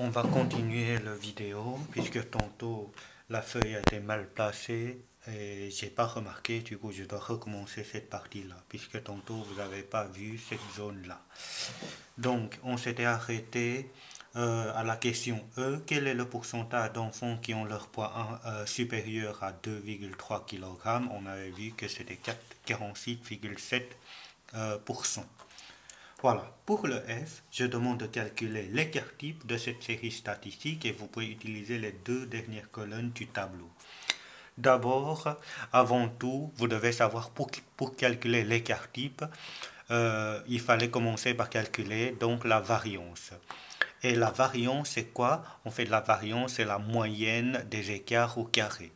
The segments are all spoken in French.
On va continuer la vidéo puisque tantôt la feuille a été mal placée et j'ai pas remarqué, du coup je dois recommencer cette partie-là puisque tantôt vous n'avez pas vu cette zone-là. Donc on s'était arrêté à la question E, quel est le pourcentage d'enfants qui ont leur poids supérieur à 2,3 kg? On avait vu que c'était 46,7%. Voilà, pour le F, je demande de calculer l'écart type de cette série statistique et vous pouvez utiliser les deux dernières colonnes du tableau. D'abord, avant tout, vous devez savoir pour calculer l'écart type, il fallait commencer par calculer donc la variance. Et la variance, c'est quoi? En fait, la variance, c'est la moyenne des écarts au carré.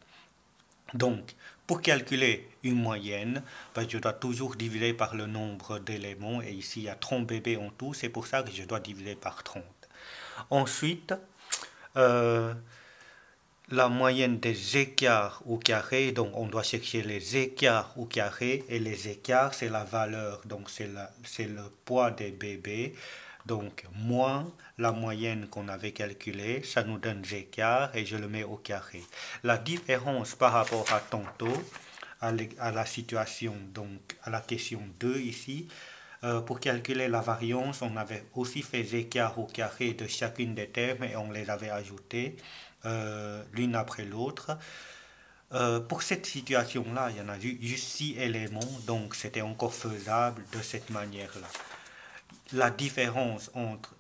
Donc, pour calculer une moyenne, ben, je dois toujours diviser par le nombre d'éléments. Et ici, il y a 30 bébés en tout. C'est pour ça que je dois diviser par 30. Ensuite, euh, la moyenne des écarts au carré. Donc, on doit chercher les écarts au carré. Et les écarts, c'est la valeur. Donc, c'est le poids des bébés. Donc, moins la moyenne qu'on avait calculée, ça nous donne l'écart et je le mets au carré. La différence par rapport à tantôt, à la situation, donc à la question 2 ici, pour calculer la variance, on avait aussi fait l'écart au carré de chacune des termes et on les avait ajoutés l'une après l'autre. Pour cette situation-là, il y en a juste 6 éléments, donc c'était encore faisable de cette manière-là. La différence entre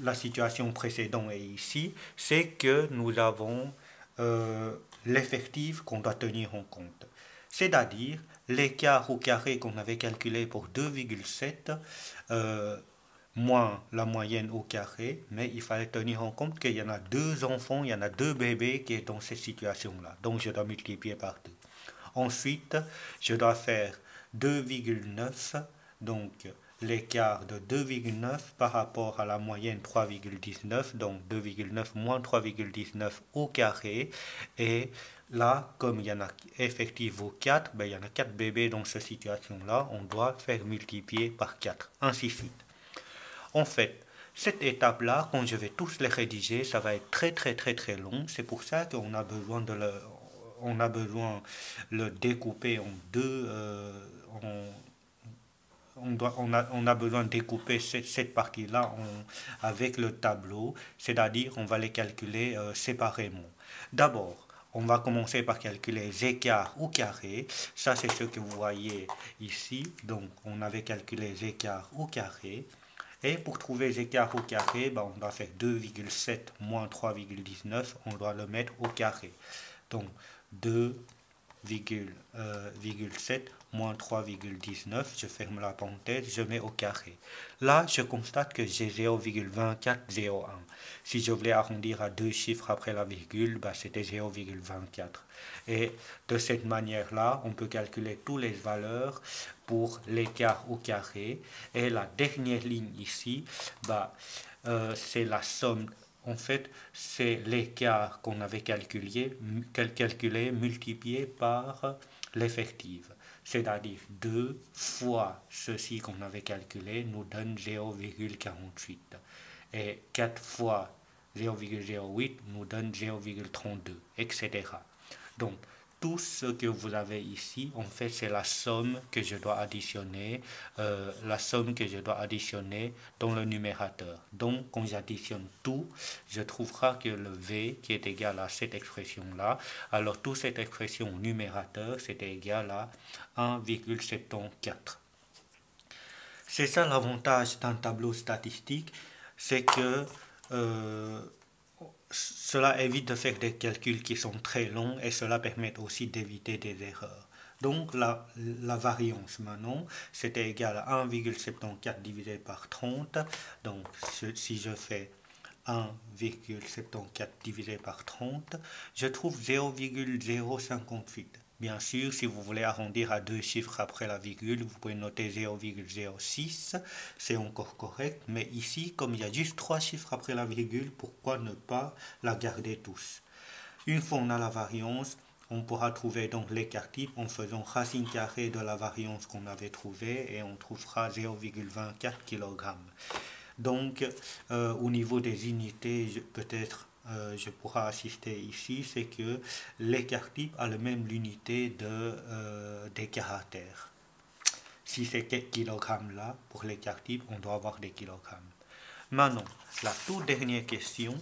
la situation précédente et ici, c'est que nous avons l'effectif qu'on doit tenir en compte. C'est-à-dire l'écart au carré qu'on avait calculé pour 2,7 moins la moyenne au carré, mais il fallait tenir en compte qu'il y en a deux enfants, il y en a deux bébés qui sont dans cette situation-là. Donc je dois multiplier par 2. Ensuite, je dois faire 2,9, donc l'écart de 2,9 par rapport à la moyenne 3,19, donc 2,9 moins 3,19 au carré. Et là, comme il y en a effectivement 4, ben, il y en a 4 bébés dans cette situation-là, on doit faire multiplier par 4, ainsi de suite. En fait, cette étape-là, quand je vais tous les rédiger, ça va être très long. C'est pour ça qu'on a besoin de le découper en deux. On a besoin de découper cette partie-là avec le tableau, c'est-à-dire on va les calculer séparément. D'abord, on va commencer par calculer les écarts au carré. Ça, c'est ce que vous voyez ici. Donc, on avait calculé les écarts au carré. Et pour trouver les écarts au carré, ben, on doit faire 2,7 moins 3,19. On doit le mettre au carré. Donc, 2,7 moins 3,19, je ferme la parenthèse, je mets au carré. Là, je constate que j'ai 0,2401. Si je voulais arrondir à deux chiffres après la virgule, bah, c'était 0,24. Et de cette manière-là, on peut calculer toutes les valeurs pour l'écart au carré. Et la dernière ligne ici, bah, c'est la somme. En fait, c'est l'écart qu'on avait calculé multiplié par l'effectif. C'est-à-dire 2 fois ceci qu'on avait calculé nous donne 0,48. Et 4 fois 0,08 nous donne 0,32, etc. Donc, tout ce que vous avez ici, en fait, c'est la somme que je dois additionner, dans le numérateur. Donc, quand j'additionne tout, je trouverai que le V qui est égal à cette expression-là, alors toute cette expression numérateur, c'est égal à 1,74. C'est ça l'avantage d'un tableau statistique, c'est que cela évite de faire des calculs qui sont très longs et cela permet aussi d'éviter des erreurs. Donc la variance maintenant, c'était égal à 1,74 divisé par 30. Donc si je fais 1,74 divisé par 30, je trouve 0,058. Bien sûr, si vous voulez arrondir à deux chiffres après la virgule, vous pouvez noter 0,06, c'est encore correct. Mais ici, comme il y a juste trois chiffres après la virgule, pourquoi ne pas la garder tous? Une fois on a la variance, on pourra trouver donc l'écart type en faisant racine carrée de la variance qu'on avait trouvée et on trouvera 0,24 kg. Donc, au niveau des unités, peut-être je pourrais assister ici, c'est que l'écart type a le même l'unité des caractères. Si c'est quelques kilogrammes là, pour l'écart type, on doit avoir des kilogrammes. Maintenant, la toute dernière question.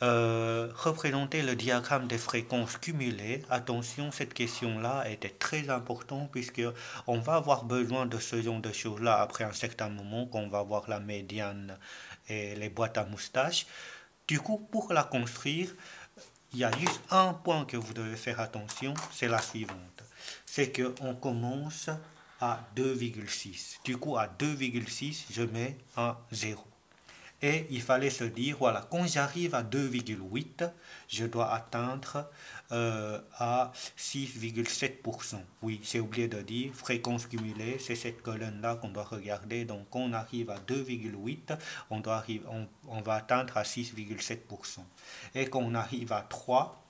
Représenter le diagramme des fréquences cumulées. Attention, cette question-là était très importante puisque on va avoir besoin de ce genre de choses-là après un certain moment, qu'on va voir la médiane et les boîtes à moustaches. Du coup, pour la construire, il y a juste un point que vous devez faire attention, c'est la suivante. C'est qu'on commence à 2,6. Du coup, à 2,6, je mets un 0. Et il fallait se dire, voilà, quand j'arrive à 2,8, je dois atteindre à 6,7%. Oui, j'ai oublié de dire, fréquence cumulée, c'est cette colonne-là qu'on doit regarder. Donc, quand on arrive à 2,8, on va atteindre à 6,7%. Et quand on arrive à 3,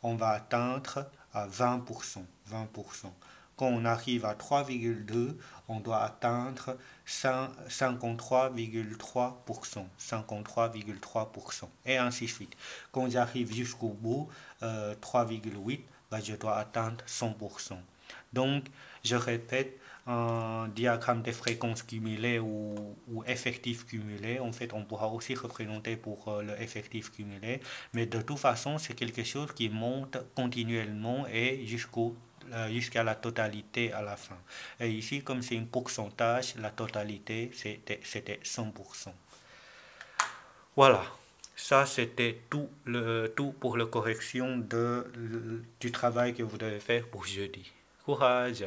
on va atteindre à 20%. Quand on arrive à 3,2, on doit atteindre 53,3%. 53,3%. Et ainsi de suite. Quand j'arrive jusqu'au bout, 3,8, bah, je dois atteindre 100%. Donc, je répète, un diagramme des fréquences cumulées ou effectifs cumulés, en fait, on pourra aussi représenter pour le effectif cumulé, mais de toute façon, c'est quelque chose qui monte continuellement et jusqu'à la totalité à la fin. Et ici, comme c'est un pourcentage, la totalité, c'était 100%. Voilà. Ça, c'était tout pour la correction du travail que vous devez faire pour jeudi. Courage!